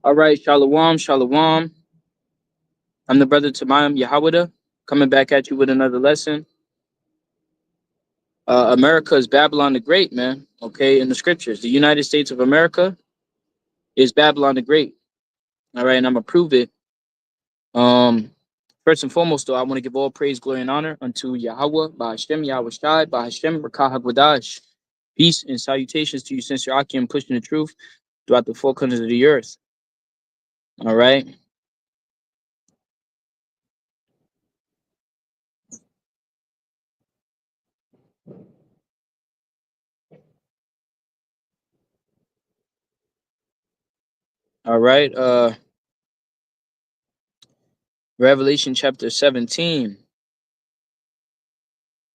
All right, Shalom, Shalom. I'm the brother Tamayim Yahawada, coming back at you with another lesson. America is Babylon the Great, man. Okay, in the scriptures, the United States of America is Babylon the Great. All right, and I'm gonna prove it. First and foremost, though, I want to give all praise, glory, and honor unto Yahweh, Bahashem, Yahweh Shai, Bahashem, Rakah Hagwadash. Peace and salutations to you, since you're Akim, pushing the truth throughout the four corners of the earth. All right. All right. Revelation chapter 17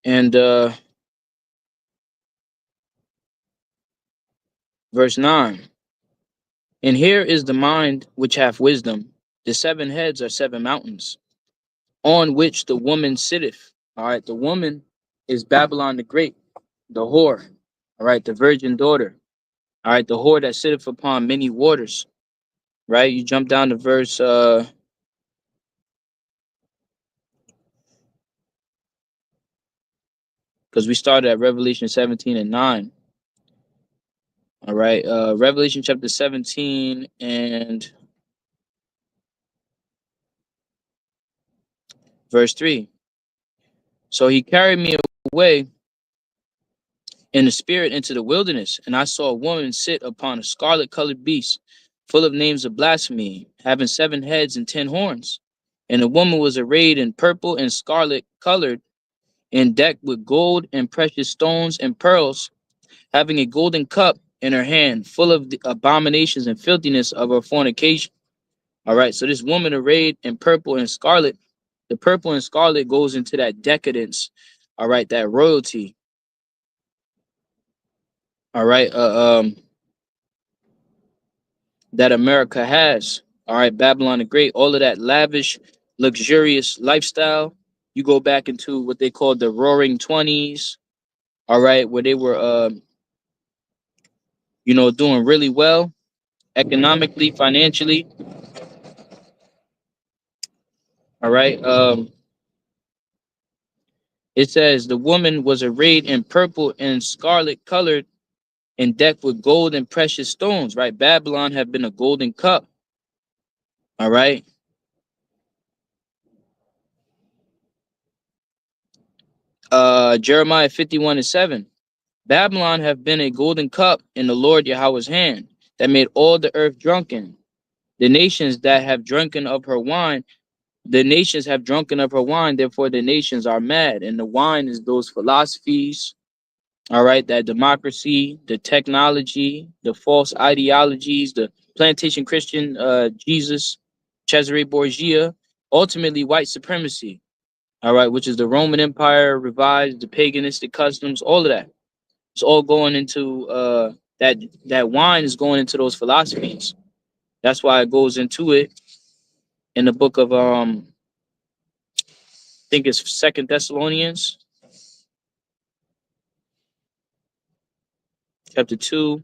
and verse 9. And here is the mind which hath wisdom. The seven heads are seven mountains, on which the woman sitteth. All right, the woman is Babylon the Great, the whore. All right, the virgin daughter. All right, the whore that sitteth upon many waters. Right, you jump down to verse because we started at Revelation 17 and 9. All right, Revelation chapter 17 and verse 3. So he carried me away in the spirit into the wilderness, and I saw a woman sit upon a scarlet colored beast, full of names of blasphemy, having 7 heads and 10 horns. And the woman was arrayed in purple and scarlet colored, and decked with gold and precious stones and pearls, having a golden cup in her hand, full of the abominations and filthiness of her fornication. All right, so this woman arrayed in purple and scarlet, the purple and scarlet goes into that decadence, all right, that royalty, all right, that America has. All right, Babylon the Great, all of that lavish, luxurious lifestyle. You go back into what they called the Roaring Twenties. All right, where they were, doing really well economically, financially. All right. It says the woman was arrayed in purple and scarlet colored and decked with gold and precious stones. Right, Babylon had been a golden cup. All right. Jeremiah 51 and 7. Babylon have been a golden cup in the Lord Yahweh's hand, that made all the earth drunken. The nations that have drunken of her wine, the nations have drunken of her wine, therefore the nations are mad. And the wine is those philosophies, all right, that democracy, the technology, the false ideologies, the plantation Christian Jesus, Cesare Borgia, ultimately white supremacy, all right, which is the Roman Empire revised, the paganistic customs, all of that. It's all going into that wine is going into those philosophies. That's why it goes into it in the book of I think it's Second Thessalonians, chapter 2.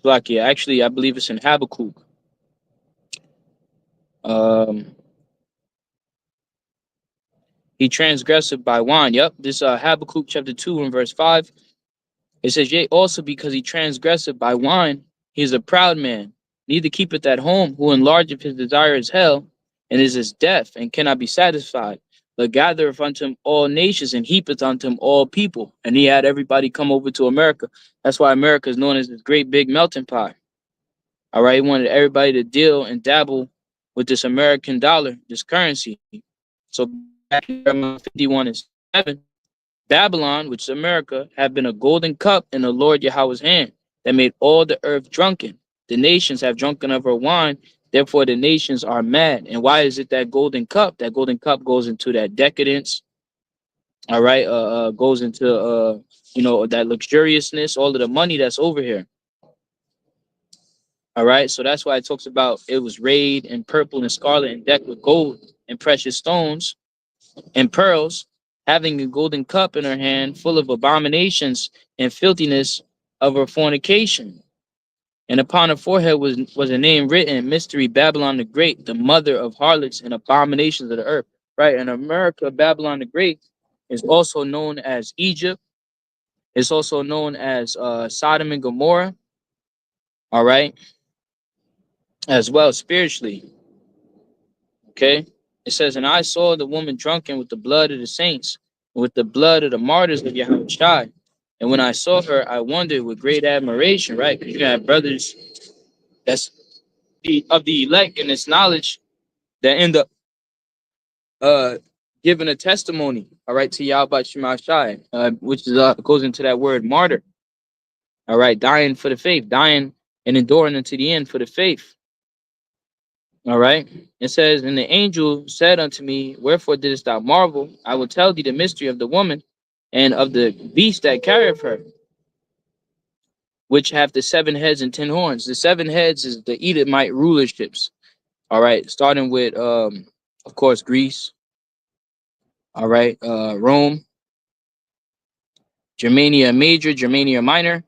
Like, yeah, actually, I believe it's in Habakkuk. Um, he transgressed by wine. Yep, this Habakkuk chapter 2 and verse 5. It says, yea, also because he transgressed by wine, he is a proud man, neither keepeth at home, who enlargeth his desire is hell, and is as deaf, and cannot be satisfied, but gathereth unto him all nations, and heapeth unto him all people. And he had everybody come over to America. That's why America is known as this great big melting pot. All right, he wanted everybody to deal and dabble with this American dollar, this currency. So back in Jeremiah 51 and 7, Babylon, which is America, had been a golden cup in the Lord Yahweh's hand, that made all the earth drunken. The nations have drunken of her wine, therefore the nations are mad. And why is it that golden cup? That golden cup goes into that decadence, all right, goes into that luxuriousness, all of the money that's over here. All right, so that's why it talks about it was rayed in purple and scarlet and decked with gold and precious stones and pearls, having a golden cup in her hand, full of abominations and filthiness of her fornication. And upon her forehead was a name written, Mystery, Babylon the Great, the mother of harlots and abominations of the earth. Right? In America, Babylon the Great is also known as Egypt. It's also known as Sodom and Gomorrah. All right, as well spiritually. Okay, it says, and I saw the woman drunken with the blood of the saints, with the blood of the martyrs of Yahweh. And when I saw her, I wondered with great admiration, right? Because you have brothers that's of the elect in this knowledge that end up uh giving a testimony, all right, to Yahweh Shemashai, which is goes into that word martyr, all right, dying for the faith, dying and enduring unto the end for the faith. All right. It says, and the angel said unto me, wherefore didst thou marvel? I will tell thee the mystery of the woman and of the beast that carrieth her, which have the 7 heads and 10 horns. The 7 heads is the Edomite rulerships. All right. Starting with, of course, Greece. All right. Rome, Germania Major, Germania Minor,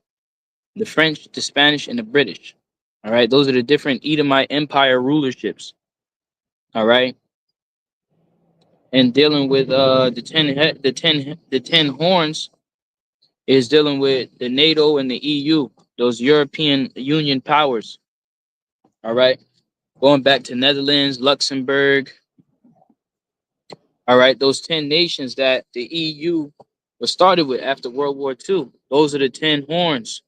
the French, the Spanish, and the British. All right. Those are the different Edomite empire rulerships. All right. And dealing with the 10 horns is dealing with the NATO and the EU, those European Union powers. All right, going back to Netherlands, Luxembourg. All right, those 10 nations that the EU was started with after World War II. Those are the 10 horns.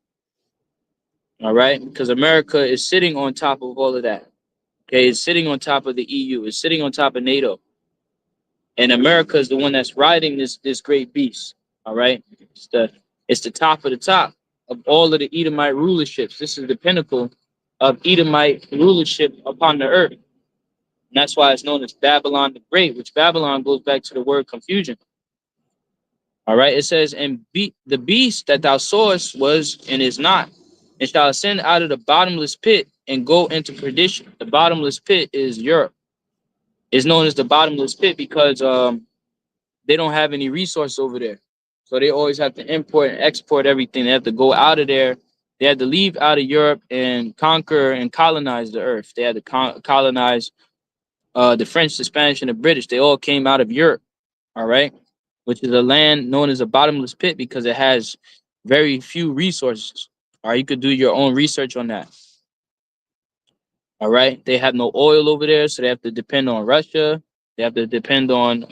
All right, because America is sitting on top of all of that. Okay, it's sitting on top of the EU. It's sitting on top of NATO. And America is the one that's riding this great beast. All right, it's the top of the top of all of the Edomite rulerships. This is the pinnacle of Edomite rulership upon the earth. And that's why it's known as Babylon the Great, which Babylon goes back to the word confusion. All right, it says, and the beast that thou sawest was and is not, and shall ascend out of the bottomless pit and go into perdition. The bottomless pit is Europe. It's known as the bottomless pit because they don't have any resource over there. So they always have to import and export everything. They have to go out of there. They had to leave out of Europe and conquer and colonize the earth. They had to colonize the French, the Spanish, and the British. They all came out of Europe, all right, which is a land known as a bottomless pit because it has very few resources. All right, you could do your own research on that. All right, they have no oil over there, so they have to depend on Russia. They have to depend on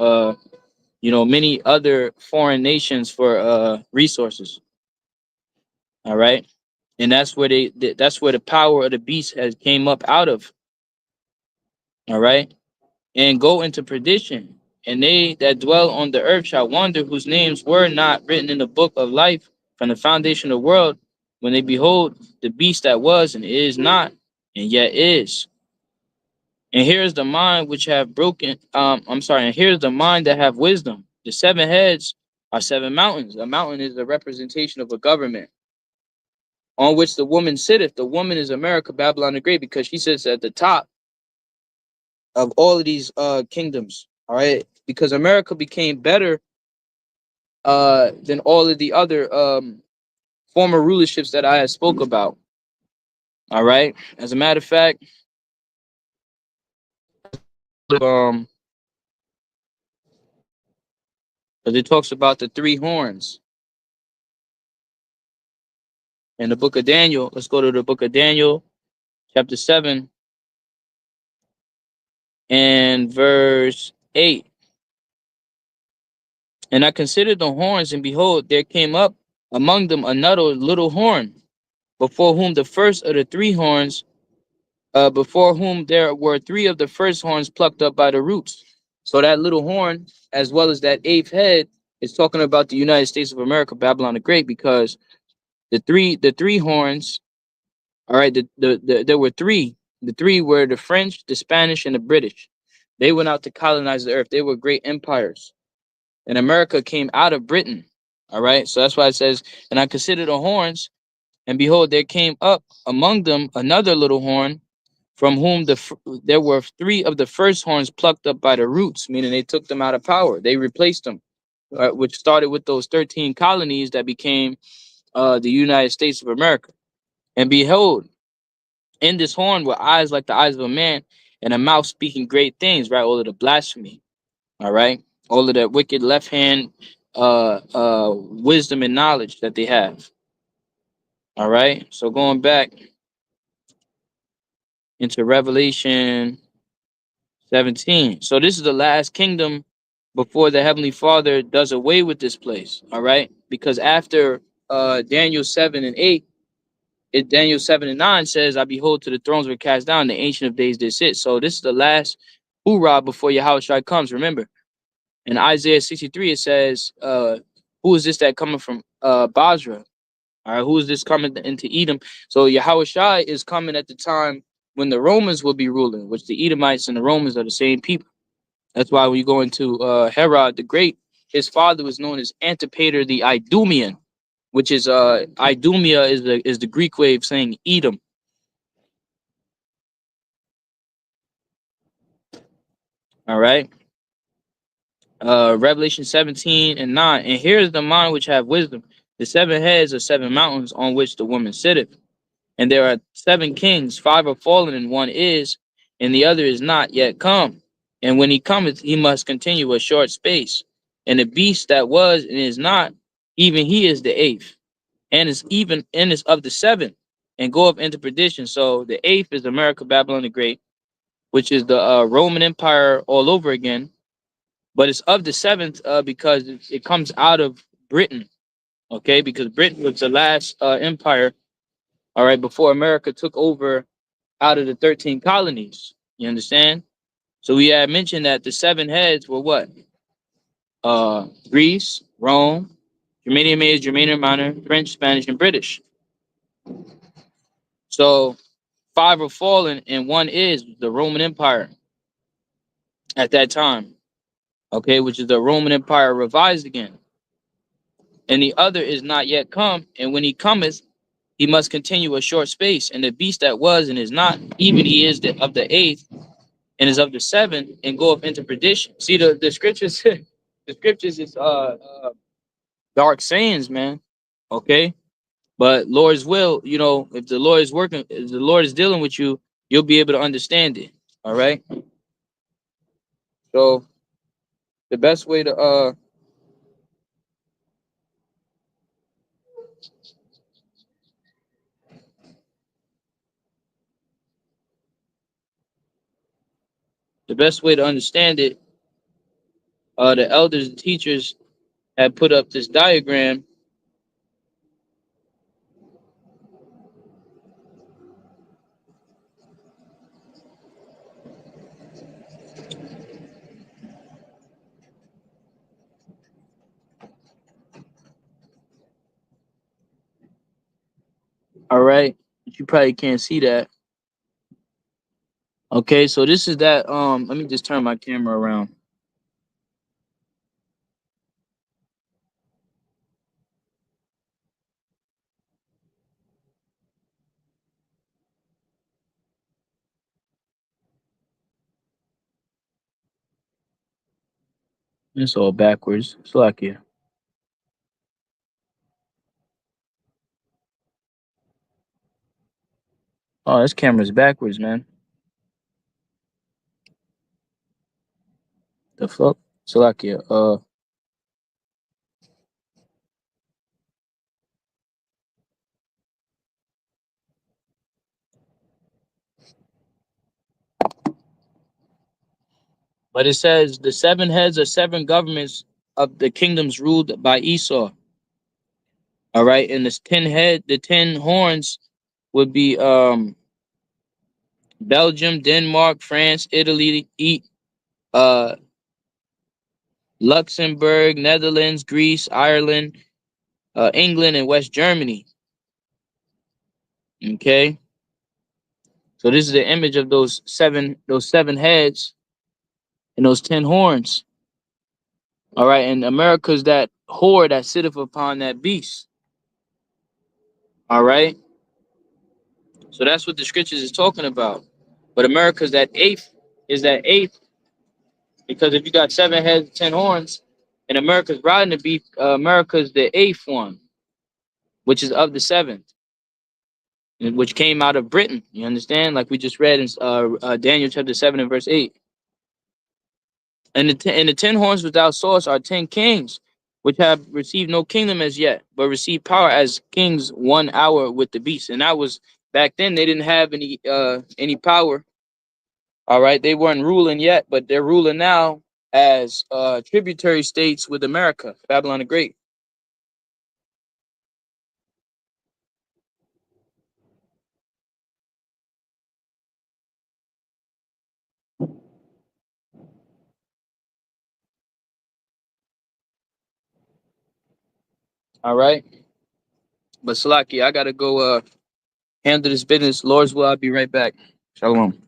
many other foreign nations for resources. All right, and that's where that's where the power of the beast has came up out of. All right, and go into perdition, and they that dwell on the earth shall wonder, whose names were not written in the book of life from the foundation of the world, when they behold the beast that was and is not and yet is. And here is the mind which have broken. And here's the mind that have wisdom. The 7 heads are 7 mountains. A mountain is a representation of a government on which the woman sitteth. The woman is America, Babylon the Great, because she sits at the top of all of these kingdoms. All right, because America became better than all of the other former rulerships that I had spoke about. All right, as a matter of fact, because it talks about the 3 horns in the book of Daniel. Let's go to the book of Daniel, chapter 7 and verse 8. And I considered the horns, and behold, there came up among them another little horn, before whom the first of the 3 horns, before whom there were 3 of the first horns plucked up by the roots. So that little horn, as well as that 8th head, is talking about the United States of America, Babylon the Great, because the three horns, all right, there were 3. The 3 were the French, the Spanish, and the British. They went out to colonize the earth. They were great empires. And America came out of Britain. All right. So that's why it says, and I considered the horns, and behold, there came up among them another little horn, from whom there were 3 of the first horns plucked up by the roots, meaning they took them out of power. They replaced them which started with those 13 colonies that became the United States of America. And behold, in this horn were eyes like the eyes of a man, and a mouth speaking great things, right? All of the blasphemy, all right? All of that wicked left hand wisdom and knowledge that they have. All right. So going back into Revelation 17. So this is the last kingdom before the Heavenly Father does away with this place. All right. Because after Daniel 7 and 8, Daniel 7 and 9 says, I behold to the thrones were cast down, the ancient of days did sit. So this is the last hoorah before Yahushua comes. Remember, in Isaiah 63, it says, who is this that coming from Basra? All right, who is this coming into Edom? So Yahushua is coming at the time when the Romans will be ruling, which the Edomites and the Romans are the same people. That's why when you go into Herod the Great, his father was known as Antipater the Idumean, which is Idumea is the Greek way of saying Edom. All right. Revelation 17 and 9. And here is the mind which have wisdom. The 7 heads are 7 mountains on which the woman sitteth. And there are 7 kings, 5 are fallen, and 1 is, and the other is not yet come. And when he cometh, he must continue a short space. And the beast that was and is not, even he is the 8th, and is of the 7th, and goeth into perdition. So the 8th is America, Babylon the Great, which is the Roman Empire all over again. But it's of the 7th because it comes out of Britain, okay? Because Britain was the last empire, all right, before America took over out of the 13 colonies. You understand? So we had mentioned that the 7 heads were what? Greece, Rome, Germania Major, Germania Minor, French, Spanish, and British. So 5 are fallen and 1 is the Roman Empire at that time, okay, which is the Roman Empire revised again. And the other is not yet come, and when he cometh, he must continue a short space. And the beast that was and is not, even he is of the 8th, and is of the 7th, and goeth into perdition. See the scriptures, the scriptures is dark sayings, man. Okay, but Lord's will, you know, if the Lord is working, if the Lord is dealing with you, you'll be able to understand it. All right. So the best way to understand it, the elders and teachers have put up this diagram. All right, but you probably can't see that. Okay, so this is that. Let me just turn my camera around. It's all backwards. It's like yeah. Oh, this camera's backwards, man. The fuck? Salakia. But it says the 7 heads are 7 governments of the kingdoms ruled by Esau. All right, and the 10 horns would be Belgium, Denmark, France, Italy, uh Luxembourg, Netherlands, Greece, Ireland, England, and West Germany. Okay, so this is the image of those seven heads and those 10 horns. All right, and America's that whore that sitteth upon that beast. All right, so that's what the scriptures is talking about. But America's that 8th is that 8th because if you got 7 heads, 10 horns, And America's riding the beast. America's the eighth one, which is of the seventh, which came out of Britain. You understand? Like we just read in Daniel chapter 7 and verse 8. And the 10 horns without source are 10 kings, which have received no kingdom as yet, but received power as kings 1 hour with the beast. And that was back then. They didn't have any power. All right, they weren't ruling yet, but they're ruling now as tributary states with America, Babylon the Great. All right, but Salaki, I gotta go handle this business. Lord's will, I'll be right back. Shalom.